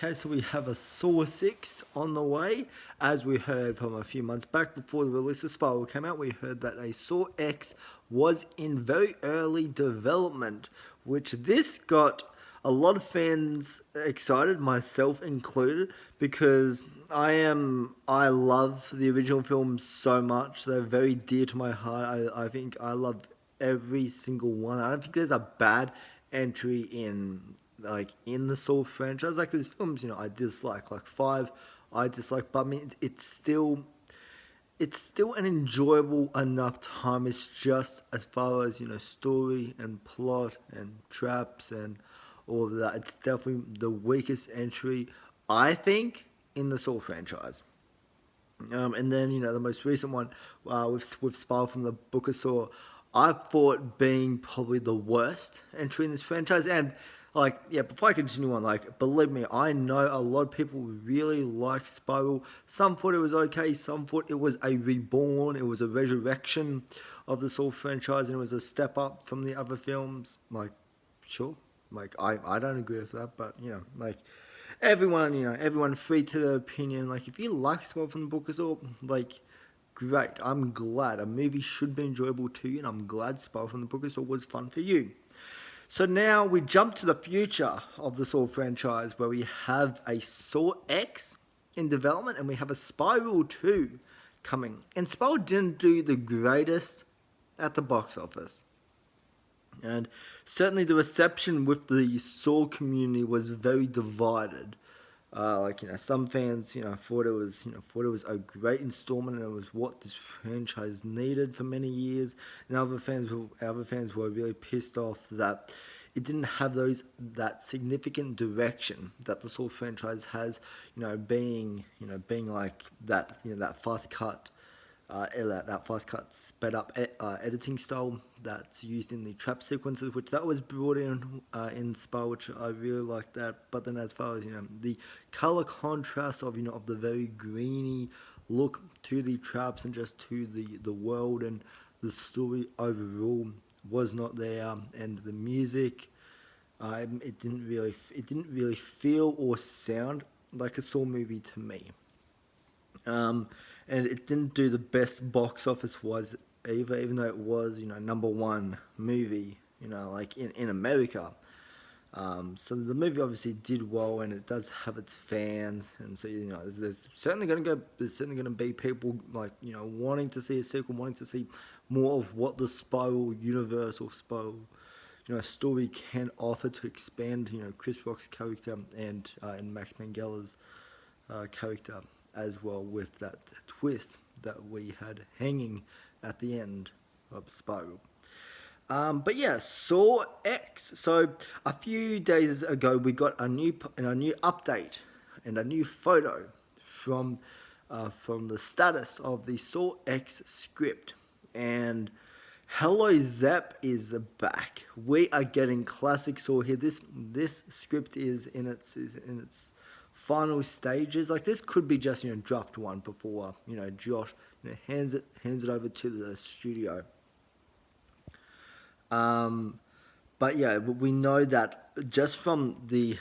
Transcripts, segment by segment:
Okay, so we have a SAW 6 on the way. As we heard from a few months back before the release of Spiral came out, we heard that a SAW X was in very early development, which this got a lot of fans excited, myself included, because I love the original films so much. They're very dear to my heart. I think I love every single one. I don't think there's a bad entry in the Saw franchise. Like there's films, I dislike, like five I dislike, but I mean it's still an enjoyable enough time. It's just as far as story and plot and traps and all of that. It's definitely the weakest entry, I think, in the Saw franchise. And then the most recent one with Spiral from the Book of Saw, I thought being probably the worst entry in this franchise. And before I continue on, believe me, I know a lot of people really like Spiral. Some thought it was okay. Some thought it was a reborn. It was a resurrection of the Saw franchise, and it was a step up from the other films. Sure, I don't agree with that, but everyone free to their opinion. If you like Spiral from the Book of Saw, great. I'm glad. A movie should be enjoyable to you, and I'm glad Spiral from the Book of Saw was fun for you. So now we jump to the future of the Saw franchise, where we have a Saw X in development, and we have a Spiral 2 coming. And Spiral didn't do the greatest at the box office. And certainly the reception with the Saw community was very divided. Some fans, thought it was a great installment and it was what this franchise needed for many years. And other fans were really pissed off that it didn't have that significant direction that the Saw franchise has. Being like that, that fast cut. That fast cut sped up editing style that's used in the trap sequences, which that was brought in Spiral, which I really like that. But then as far as the color contrast of the very greeny look to the traps and just to the world and the story overall was not there, and the music, it didn't really feel or sound like a Saw movie to me. And it didn't do the best box office was either, even though it was number one movie in America. So the movie obviously did well, and it does have its fans, and so there's certainly gonna be people wanting to see a sequel, wanting to see more of what the Spiral universe or Spiral story can offer to expand Chris Rock's character and Max Mangela's character as well, with that twist that we had hanging at the end of Spiral. But yeah, Saw X. So a few days ago, we got a new update and a new photo from the status of the Saw X script. And Hello Zep is back. We are getting classic Saw here. This script is in its final stages. This could be just draft one before Josh hands it over to the studio. But yeah, we know that just from the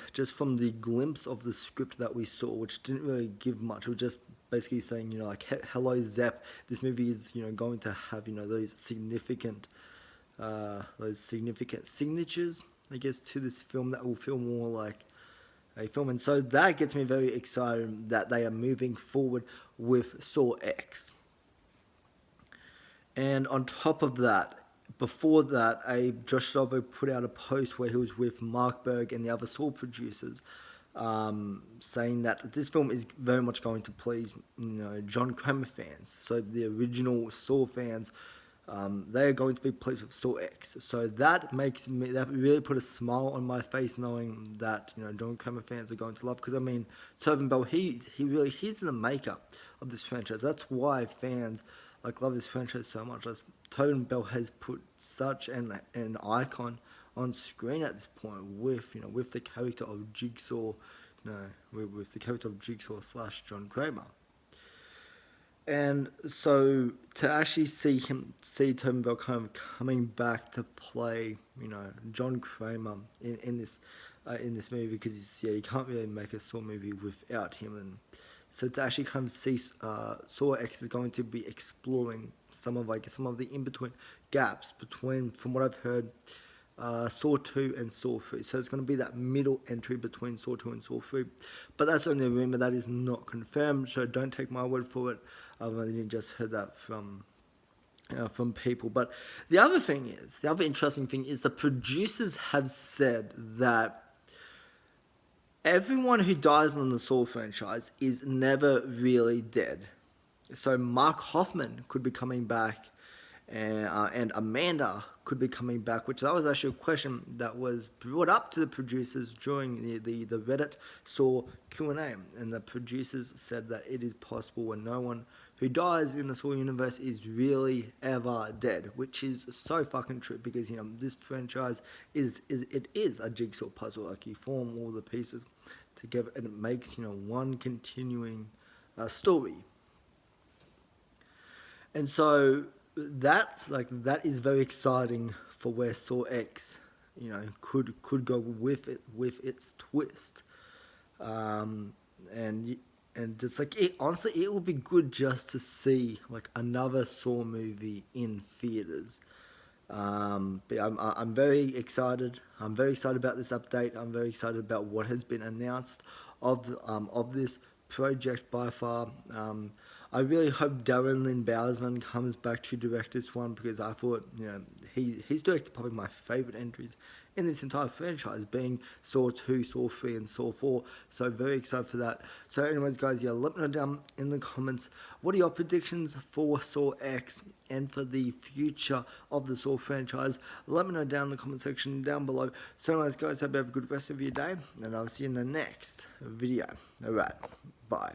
glimpse of the script that we saw, which didn't really give much. It was just basically saying hello Zep. This movie is going to have those significant signatures, I guess, to this film that will feel more like a film. And so that gets me very excited that they are moving forward with Saw X. And on top of that, before that, Josh Stolberg put out a post where he was with Mark Berg and the other Saw producers, saying that this film is very much going to please John Kramer fans. So the original Saw fans, they are going to be pleased with Saw X. So that really put a smile on my face, knowing that John Kramer fans are going to love. Because I mean, Tobin Bell, he's the maker of this franchise. That's why fans love this franchise so much. Tobin Bell has put such an icon on screen at this point with the character of Jigsaw, with the character of Jigsaw / John Kramer. And so to actually see Tobin Bell kind of coming back to play, John Kramer in this in this movie, because you can't really make a Saw movie without him. And so to actually kind of see Saw X is going to be exploring some of the in between gaps between, from what I've heard, Saw 2 and Saw 3. So it's going to be that middle entry between Saw 2 and Saw 3. But that's only a rumor, that is not confirmed, so don't take my word for it. I've only just heard that from people. But the other interesting thing is the producers have said that everyone who dies in the Saw franchise is never really dead. So Mark Hoffman could be coming back, and Amanda could be coming back, which that was actually a question that was brought up to the producers during the Reddit Saw Q&A, and the producers said that it is possible, and no one who dies in the Saw universe is really ever dead, which is so fucking true, because this franchise is a jigsaw puzzle. Like, you form all the pieces together and it makes one continuing story. And so that is very exciting for where Saw X could go with its twist. And just honestly, it would be good just to see another Saw movie in theaters. But I'm very excited. I'm very excited about this update. I'm very excited about what has been announced of this project by far. I really hope Darren Lynn Bousman comes back to direct this one, because I thought, he's directed probably my favourite entries in this entire franchise, being Saw 2, Saw 3 and Saw 4. So very excited for that. So anyways, guys, let me know down in the comments, what are your predictions for Saw X and for the future of the Saw franchise? Let me know down in the comment section down below. So anyways, guys, hope you have a good rest of your day, and I'll see you in the next video. Alright, bye.